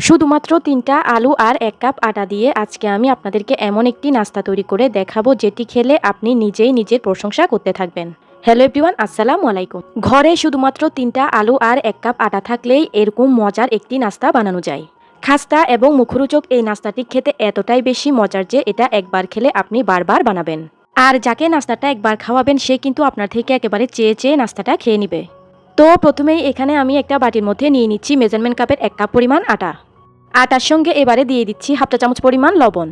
শুধুমাত্র ৩টা আলু আর ১ কাপ আটা দিয়ে আজকে আমি আপনাদেরকে এমন একটি নাস্তা তৈরি করে দেখাবো যেটি খেলে আপনি নিজেই নিজের প্রশংসা করতে থাকবেন। হ্যালো এভরিওয়ান, আসসালামু আলাইকুম। ঘরে শুধুমাত্র ৩টা আলু আর ১ কাপ আটা থাকলেই এরকম মজার একটি নাস্তা বানানো যায়। খাস্তা এবং মুখরোচক এই নাস্তাটি খেতে এতটাই বেশি মজার যে এটা একবার খেলে আপনি বারবার বানাবেন। আর যাকে নাস্তাটা একবার খাওয়াবেন সে কিন্তু আপনার থেকে একেবারে চেয়ে চেয়ে নাস্তাটা খেয়ে নিবে। তো প্রথমেই এখানে আমি একটা বাটির মধ্যে নিয়ে নিচ্ছি মেজারমেন্ট কাপের ১ কাপ পরিমাণ আটা। আটার সঙ্গে এবারে দিয়ে দিচ্ছি হাফ চা চামচ পরিমাণ লবণ।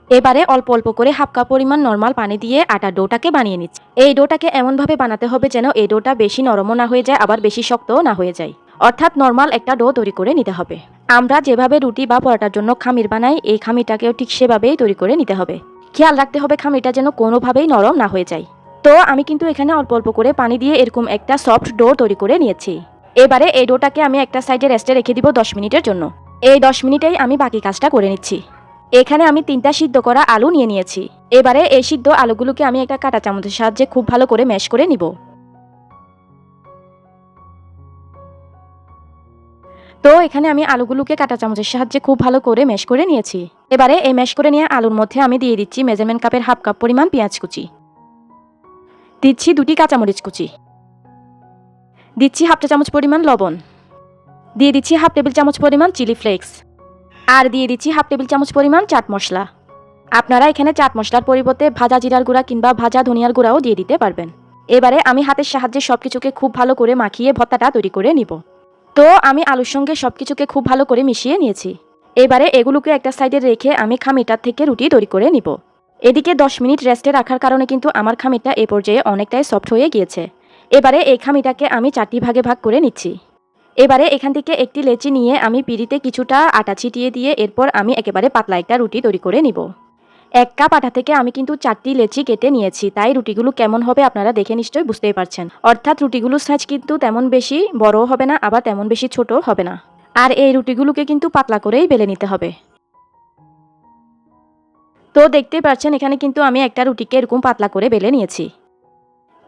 এবারে অল্প অল্প করে হাফ কাপ পরিমাণ নর্মাল পানি দিয়ে আটার ডোটাকে বানিয়ে নিচ্ছি। এই ডোটাকে এমনভাবে বানাতে হবে যেন এই ডোটা বেশি নরমও না হয়ে যায় আবার বেশি শক্তও না হয়ে যায়, অর্থাৎ নর্মাল একটা ডো তৈরি করে নিতে হবে। আমরা যেভাবে রুটি বা পরোটার জন্য খামির বানাই এই খামিরটাকেও ঠিক সেভাবেই তৈরি করে নিতে হবে। খেয়াল রাখতে হবে খামিরটা যেন কোনোভাবেই নরম না হয়ে যায়। তো আমি কিন্তু এখানে অল্প অল্প করে পানি দিয়ে এরকম একটা সফট ডো তৈরি করে নিয়েছি। এবারে এই ডোটাকে আমি একটা সাইডে রেস্টে রেখে দিব 10 মিনিটের জন্য। এই 10 মিনিটেই আমি বাকি কাজটা করে নিচ্ছি। এখানে আমি 3টা সিদ্ধ করা আলু নিয়ে নিয়েছি। এবারে এই সিদ্ধ আলুগুলোকে আমি একটা কাঁটা চামচের সাহায্যে খুব ভালো করে ম্যাশ করে নিব। তো এখানে আমি আলুগুলোকে কাঁটা চামচের সাহায্যে খুব ভালো করে ম্যাশ করে নিয়েছি। এবারে এই ম্যাশ করে নিয়ে আলুর মধ্যে আমি দিয়ে দিচ্ছি মেজারমেন্ট কাপের হাফ কাপ পরিমাণ পেঁয়াজ কুচি, দিচ্ছি 2টি কাঁচামরিচ কুচি, দিচ্ছি হাফ চা চামচ পরিমাণ লবণ, দিয়ে দিচ্ছি হাফ টেবিল চামচ পরিমাণ চিলি ফ্লেক্স, আর দিয়ে দিচ্ছি হাফ টেবিল চামচ পরিমাণ চাট মশলা। আপনারা এখানে চাট মশলার পরিবর্তে ভাজা জিরার গুঁড়া কিংবা ভাজা ধনিয়ার গুঁড়াও দিয়ে দিতে পারবেন। এবারে আমি হাতের সাহায্যে সবকিছুকে খুব ভালো করে মাখিয়ে ভর্তাটা তৈরি করে নিব। তো আমি আলুর সঙ্গে সবকিছুকে খুব ভালো করে মিশিয়ে নিয়েছি। এবারে এগুলোকে একটা সাইডে রেখে আমি খামিরটার থেকে রুটি তৈরি করে নিব। এদিকে 10 মিনিট রেস্টে রাখার কারণে কিন্তু আমার খামিরটা এ পর্যায়ে অনেকটাই সফট হয়ে গিয়েছে। এবারে এই খামিরটাকে আমি 4টি ভাগে ভাগ করে নিচ্ছি। এবারে এখান থেকে একটি লেচি নিয়ে আমি পিঁড়িতে কিছুটা আটা ছিটিয়ে দিয়ে এরপর আমি একেবারে পাতলা একটা রুটি তৈরি করে নিব। 1 কাপ আটা থেকে আমি কিন্তু 4টি লেচি কেটে নিয়েছি, তাই রুটিগুলো কেমন হবে আপনারা দেখে নিশ্চয়ই বুঝতেই পারছেন। অর্থাৎ রুটিগুলোর সাইজ কিন্তু তেমন বেশি বড়ও হবে না আবার তেমন বেশি ছোটও হবে না। আর এই রুটিগুলোকে কিন্তু পাতলা করেই বেলে নিতে হবে। তো দেখতেই পাচ্ছেন এখানে কিন্তু আমি একটা রুটিকে এরকম পাতলা করে বেলে নিয়েছি।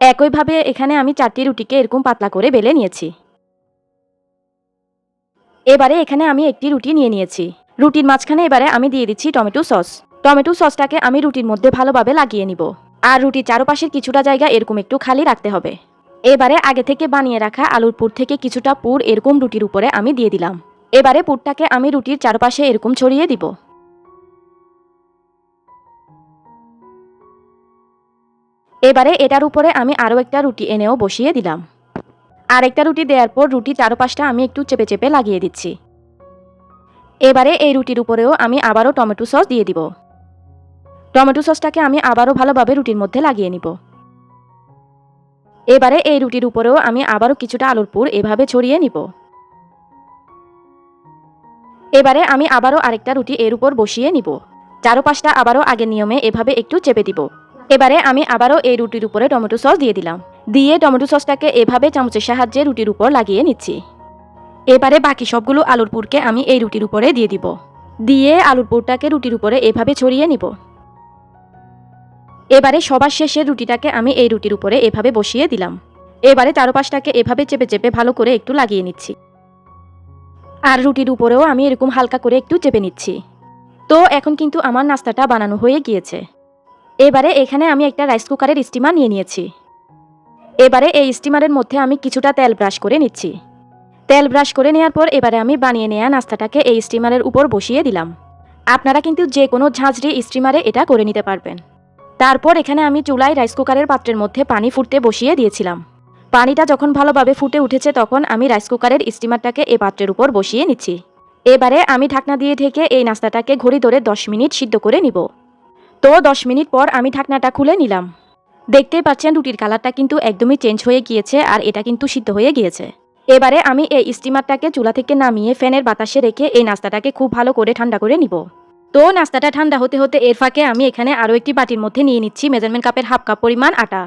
একইভাবে এখানে আমি 4টি রুটিকে এরকম পাতলা করে বেলে নিয়েছি। এবারে এখানে আমি একটি রুটি নিয়ে নিয়েছি। রুটির মাঝখানে এবারে আমি দিয়ে দিচ্ছি টমেটো সস। টমেটো সসটাকে আমি রুটির মধ্যে ভালোভাবে লাগিয়ে নিব। আর রুটির চারপাশের কিছুটা জায়গা এরকম একটু খালি রাখতে হবে। এবারে আগে থেকে বানিয়ে রাখা আলুর পুর থেকে কিছুটা পুর এরকম রুটির উপরে আমি দিয়ে দিলাম। এবারে পুরটাকে আমি রুটির চারপাশে এরকম ছড়িয়ে দিব। এবারে এটার উপরে আমি আরও একটা রুটি এনেও বসিয়ে দিলাম। আর একটা রুটি দেওয়ার পর রুটির চারপাশটা আমি একটু চেপে চেপে লাগিয়ে দিচ্ছি। এবারে এই রুটির উপরেও আমি আবারও টমেটো সস দিয়ে দিব। টমেটো সসটাকে আমি আবারও ভালোভাবে রুটির মধ্যে লাগিয়ে নিব। এবারে এই রুটির উপরেও আমি আবারও কিছুটা আলুর পুর এভাবে ছড়িয়ে নিব। এবারে আমি আবারও আরেকটা রুটি এর উপর বসিয়ে নিব। চারপাশটা আবারও আগের নিয়মে এভাবে একটু চেপে দিব। এবারে আমি আবারও এই রুটির উপরে টমেটো সস দিয়ে দিলাম। দিয়ে টমেটো সসটাকে এভাবে চামচের সাহায্যে রুটির উপর লাগিয়ে নিচ্ছি। এবারে বাকি সবগুলো আলুর পুরকে আমি এই রুটির উপরে দিয়ে দিব। দিয়ে আলুর পুরটাকে রুটির উপরে এভাবে ছড়িয়ে নিব। এবারে সবার শেষে রুটিটাকে আমি এই রুটির উপরে এভাবে বসিয়ে দিলাম। এবারে চারপাশটাকে এভাবে চেপে চেপে ভালো করে একটু লাগিয়ে নিচ্ছি। আর রুটির উপরেও আমি এরকম হালকা করে একটু চেপে নিচ্ছি। তো এখন কিন্তু আমার নাস্তাটা বানানো হয়ে গিয়েছে। এবারে এখানে আমি একটা রাইস কুকারের স্টিমার নিয়ে নিয়েছি। এবারে এই স্টিমারের মধ্যে আমি কিছুটা তেল ব্রাশ করে নিচ্ছি। তেল ব্রাশ করে নেওয়ার পর এবারে আমি বানিয়ে নেওয়া নাস্তাটাকে এই স্টিমারের উপর বসিয়ে দিলাম। আপনারা কিন্তু যে কোনো ঝাঁঝরি স্টিমারে এটা করে নিতে পারবেন। তারপর এখানে আমি চুলায় রাইস কুকারের পাত্রের মধ্যে পানি ফুটতে বসিয়ে দিয়েছিলাম। পানিটা যখন ভালোভাবে ফুটে উঠেছে তখন আমি রাইস কুকারের স্টিমারটাকে এই পাত্রের উপর বসিয়ে নিচ্ছি। এবারে আমি ঢাকনা দিয়ে ঢেকে এই নাস্তাটাকে ঘড়ি ধরে 10 মিনিট সিদ্ধ করে নিব। তো 10 মিনিট পর আমি ঢাকনাটা খুলে নিলাম। দেখতেই পাচ্ছেন রুটির কালারটা কিন্তু একদমই চেঞ্জ হয়ে গিয়েছে আর এটা কিন্তু সিদ্ধ হয়ে গিয়েছে। এবারে আমি এই স্টিমারটাকে চুলা থেকে নামিয়ে ফ্যানের বাতাসে রেখে এই নাস্তাটাকে খুব ভালো করে ঠান্ডা করে নিব। তো নাস্তাটা ঠান্ডা হতে হতে এর ফাঁকে আমি এখানে আরও একটি বাটির মধ্যে নিয়ে নিচ্ছি মেজারমেন্ট কাপের হাফ কাপ পরিমাণ আটা।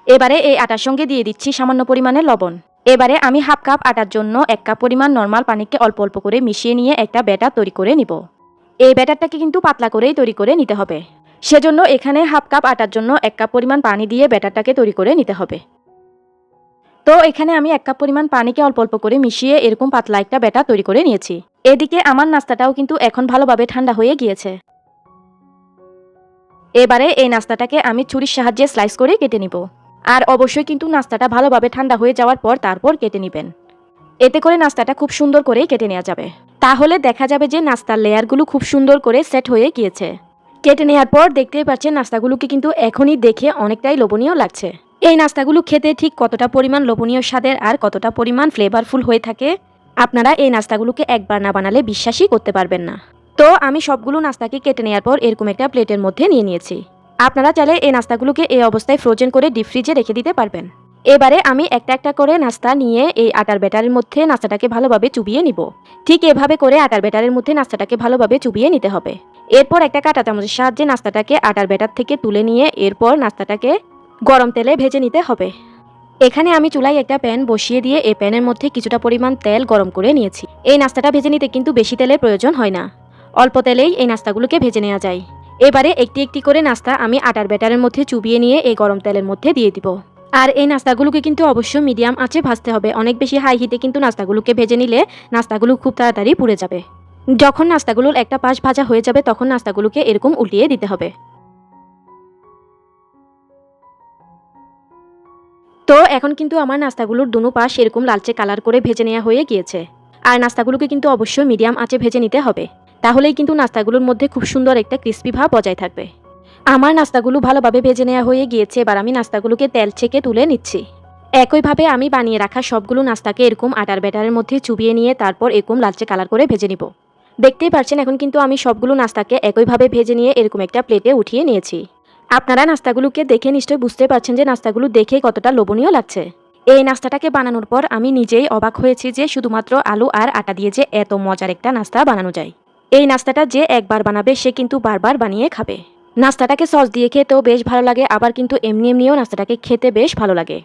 এবারে এই আটার সঙ্গে দিয়ে দিচ্ছি সামান্য পরিমাণে লবণ। এবারে আমি হাফ কাপ আটার জন্য 1 কাপ পরিমাণ নর্মাল পানিকে অল্প অল্প করে মিশিয়ে নিয়ে একটা ব্যাটার তৈরি করে নিব। এই ব্যাটারটাকে কিন্তু পাতলা করেই তৈরি করে নিতে হবে। সেজন্য এখানে হাফ কাপ আটার জন্য 1 কাপ পরিমাণ পানি দিয়ে ব্যাটারটাকে তৈরি করে নিতে হবে। তো এখানে আমি 1 কাপ পরিমাণ পানিকে অল্প অল্প করে মিশিয়ে এরকম পাতলা একটা ব্যাটার তৈরি করে নিয়েছি। এদিকে আমার নাস্তাটাও কিন্তু এখন ভালোভাবে ঠান্ডা হয়ে গিয়েছে। এবারে এই নাস্তাটাকে আমি ছুরির সাহায্যে স্লাইস করে কেটে নিব। আর অবশ্যই কিন্তু নাস্তাটা ভালোভাবে ঠান্ডা হয়ে যাওয়ার পর তারপর কেটে নেবেন। এতে করে নাস্তাটা খুব সুন্দর করে কেটে নেওয়া যাবে। তাহলে দেখা যাবে যে নাস্তার লেয়ারগুলো খুব সুন্দর করে সেট হয়ে গিয়েছে। কেটে নেওয়ার পর দেখতেই পাচ্ছেন নাস্তাগুলোকে কিন্তু এখনই দেখে অনেকটাই লোভনীয় লাগছে। এই নাস্তাগুলো খেতে ঠিক কতটা পরিমাণ লোভনীয় স্বাদের আর কতটা পরিমাণ ফ্লেভারফুল হয়ে থাকে আপনারা এই নাস্তাগুলোকে একবার না বানালে বিশ্বাসই করতে পারবেন না। তো আমি সবগুলো নাস্তাকে কেটে নেওয়ার পর এরকম একটা প্লেটের মধ্যে নিয়ে নিয়েছি। আপনারা চাইলে এই নাস্তাগুলোকে এই অবস্থায় ফ্রোজেন করে ডিপ ফ্রিজে রেখে দিতে পারবেন। এবারে আমি একটা একটা করে নাস্তা নিয়ে এই আটার ব্যাটারের মধ্যে নাস্তাটাকে ভালোভাবে চুবিয়ে নিব। ঠিক এভাবে করে আটার ব্যাটারের মধ্যে নাস্তাটাকে ভালোভাবে চুবিয়ে নিতে হবে। এরপর একটা কাঁটা চামচের সাহায্যে নাস্তাটাকে আটার ব্যাটার থেকে তুলে নিয়ে এরপর নাস্তাটাকে গরম তেলে ভেজে নিতে হবে। এখানে আমি চুলায় একটা প্যান বসিয়ে দিয়ে এই প্যানের মধ্যে কিছুটা পরিমাণ তেল গরম করে নিয়েছি। এই নাস্তাটা ভেজে নিতে কিন্তু বেশি তেলের প্রয়োজন হয় না, অল্প তেলেই এই নাস্তাগুলোকে ভেজে নেওয়া যায়। এবারে একটি একটি করে নাস্তা আমি আটার ব্যাটারের মধ্যে চুবিয়ে নিয়ে এই গরম তেলের মধ্যে দিয়ে দিব। আর এই নাস্তাগুলোকে কিন্তু অবশ্যই মিডিয়াম আঁচে ভাজতে হবে। অনেক বেশি হাই হিটে কিন্তু নাস্তাগুলোকে ভেজে নিলে নাস্তাগুলো খুব তাড়াতাড়ি পুড়ে যাবে। যখন নাস্তাগুলোর একটা পাশ ভাজা হয়ে যাবে তখন নাস্তাগুলোকে এরকম উল্টিয়ে দিতে হবে। তো এখন কিন্তু আমার নাস্তাগুলোর দুনো পাশ এরকম লালচে কালার করে ভেজে নেওয়া হয়ে গিয়েছে। আর নাস্তাগুলোকে কিন্তু অবশ্যই মিডিয়াম আঁচে ভেজে নিতে হবে। তাহলেই কিন্তু নাস্তাগুলোর মধ্যে খুব সুন্দর একটা ক্রিস্পি ভাব বজায় থাকবে। আমার নাস্তাগুলো ভালোভাবে ভেজে নেওয়া হয়ে গিয়েছে। এবার আমি নাস্তাগুলোকে তেল ছেঁকে তুলে নিচ্ছি। একইভাবে আমি বানিয়ে রাখা সবগুলো নাস্তাকে এরকম আটার ব্যাটারের মধ্যে চুবিয়ে নিয়ে তারপর এরকম লালচে কালার করে ভেজে নিব। দেখতেই পাচ্ছেন এখন কিন্তু আমি সবগুলো নাস্তাকে একইভাবে ভেজে নিয়ে এরকম একটা প্লেটে উঠিয়ে নিয়েছি। আপনারা নাস্তাগুলোকে দেখে নিশ্চয়ই বুঝতে পারছেন যে নাস্তাগুলো দেখে কতটা লোভনীয় লাগছে। এই নাস্তাটাকে বানানোর পর আমি নিজেই অবাক হয়েছি যে শুধুমাত্র আলু আর আটা দিয়ে যে এত মজার একটা নাস্তা বানানো যায়। এই নাস্তাটা যে একবার বানাবে সে কিন্তু বারবার বানিয়ে খাবে। নাস্তাটাকে সস দিয়ে খেতেও বেশ ভালো লাগে, আবার কিন্তু এমনি এমনিও নাস্তাটাকে খেতে বেশ ভালো লাগে।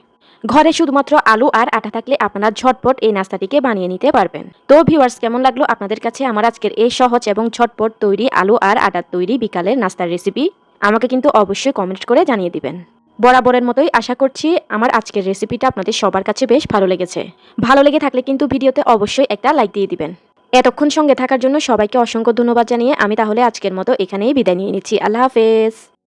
ঘরে শুধুমাত্র আলু আর আটা থাকলে আপনারা ঝটপট এই নাস্তাটিকে বানিয়ে নিতে পারবেন। তো ভিউয়ার্স, কেমন লাগলো আপনাদের কাছে আমার আজকের এই সহজ এবং ঝটপট তৈরি আলু আর আটার তৈরি বিকালের নাস্তার রেসিপি? আমাকে কিন্তু অবশ্যই কমেন্ট করে জানিয়ে দিবেন। বরাবরের মতোই আশা করছি আমার আজকের রেসিপিটা আপনাদের সবার কাছে বেশ ভালো লেগেছে। ভালো লেগে থাকলে কিন্তু ভিডিওতে অবশ্যই একটা লাইক দিয়ে দিবেন। এতক্ষণ সঙ্গে থাকার জন্য সবাইকে অসংখ্য ধন্যবাদ জানিয়ে আমি তাহলে আজকের মতো এখানেই বিদায় নিয়ে নিচ্ছি। আল্লাহ হাফেজ।